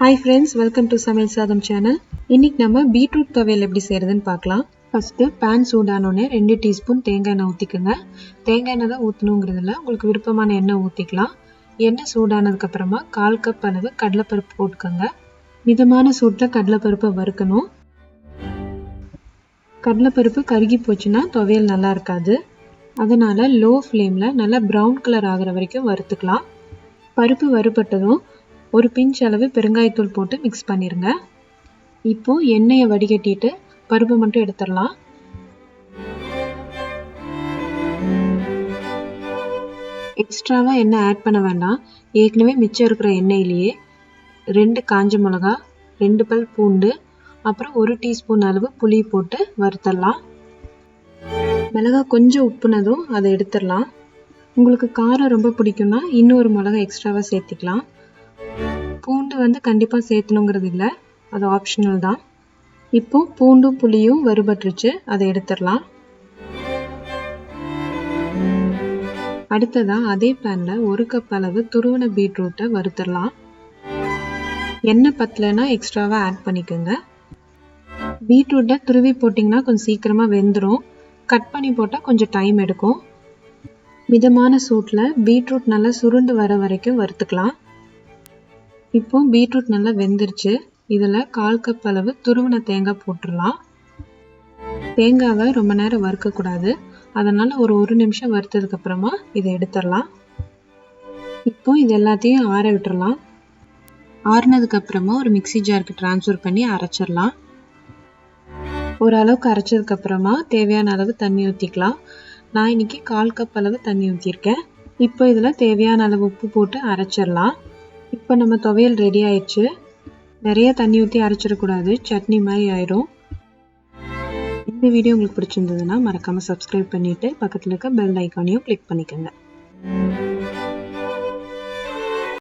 Hi friends, welcome to Samayal Saadham channel. இன்னைக்கு நம்ம beetroot thogayal எப்படி செய்யறதுன்னு பார்க்கலாம். ஃபர்ஸ்ட் pan சூடானோனே 2 டீஸ்பூன் தேங்காய் எண்ணெய் ஊத்திக்கங்க. தேங்காய் எண்ணெய் தான் ஊத்தணும்ங்கிறதுல உங்களுக்கு விருப்பமான எண்ணெய் ஊத்திக்கலாம். எண்ணெய் சூடானதுக்கு அப்புறமா 1/4 கப் அளவு கடலைப்பருப்பு போட்டுக்கங்க. மிதமான சூட்ல கடலைப்பருப்பை வறுக்கணும். கடலைப்பருப்பு கருகி போச்சுன்னா துவையல் நல்லா இருக்காது. அதனால லோ ஃப்ளேம்ல நல்லா brown கலர் ஆகுற வரைக்கும் வறுத்துக்கலாம். பருப்பு வறுபட்டதும் ஒரு பிஞ்ச் அளவு பெருங்காயத்தூள் போட்டு மிக்ஸ் பண்ணிருங்க. இப்போ எண்ணெயை வடிகட்டிட்டு பருப்பு மட்டும் எடுத்துடலாம். எக்ஸ்ட்ராவா எண்ணெய் ஆட் பண்ண வேண்டாம். ஏற்கனவே மிச்சம் இருக்கிற எண்ணெயிலேயே 2 காஞ்ச மிளகா, 2 பல் பூண்டு, அப்புறம் 1 டீஸ்பூன் அளவு புளி போட்டு வறுத்தரலாம். மிளகா கொஞ்சம் உப்புனதும் அதை எடுத்துடலாம். உங்களுக்கு காரம் ரொம்ப பிடிக்கும்னா இன்னொரு மிளகா எக்ஸ்ட்ராவா சேர்த்துக்கலாம். பூண்டு கண்டிப்பா சேர்த்தணுங்கிறது இல்லை, அது ஆப்ஷனல் தான். இப்போ பூண்டும் புளியும் வறுபட்டுருச்சு, அதை எடுத்துடலாம். அடுத்ததா அதே பேன்ல 1 கப் அளவு துருவன பீட்ரூட்டை வறுத்துடலாம். எண்ணெய் பத்தலைன்னா எக்ஸ்ட்ராவா ஆட் பண்ணிக்கோங்க. பீட்ரூட்டை துருவி போட்டிங்கன்னா கொஞ்சம் சீக்கிரமா வெந்துடும். கட் பண்ணி போட்டால் கொஞ்சம் டைம் எடுக்கும். மிதமான சூட்டில் பீட்ரூட் நல்லா சுருண்டு வர வரைக்கும் வறுத்துக்கலாம். இப்போ பீட்ரூட் நல்லா வெந்துருச்சு. இதில் 1/4 கப் அளவு துருவன தேங்காய் போட்டுடலாம். தேங்காவை ரொம்ப நேரம் வறுக்கக்கூடாது, அதனால ஒரு 1 நிமிஷம் வறுத்ததுக்கு அப்புறமா இதை எடுத்துடலாம். இப்போ இது எல்லாத்தையும் ஆற விட்டுறலாம். ஆறுனதுக்கு அப்புறமா ஒரு மிக்ஸி ஜாருக்கு ட்ரான்ஸ்ஃபர் பண்ணி அரைச்சிடலாம். ஓரளவுக்கு அரைச்சதுக்கு அப்புறமா தேவையான அளவு தண்ணி ஊற்றிக்கலாம். நான் இன்னைக்கு 1/4 கப் அளவு தண்ணி ஊற்றிருக்கேன். இப்போ இதில் தேவையான அளவு உப்பு போட்டு அரைச்சிடலாம். இப்போ நம்ம துவையல் ரெடி ஆயிடுச்சு. நிறைய தண்ணி ஊற்றி அரைச்சிடக்கூடாது, சட்னி மாதிரி ஆயிடும். இந்த வீடியோ உங்களுக்கு பிடிச்சிருந்ததுன்னா மறக்காம சப்ஸ்கிரைப் பண்ணிட்டு பக்கத்தில் இருக்க பெல் ஐக்கானையும் கிளிக் பண்ணிக்கோங்க.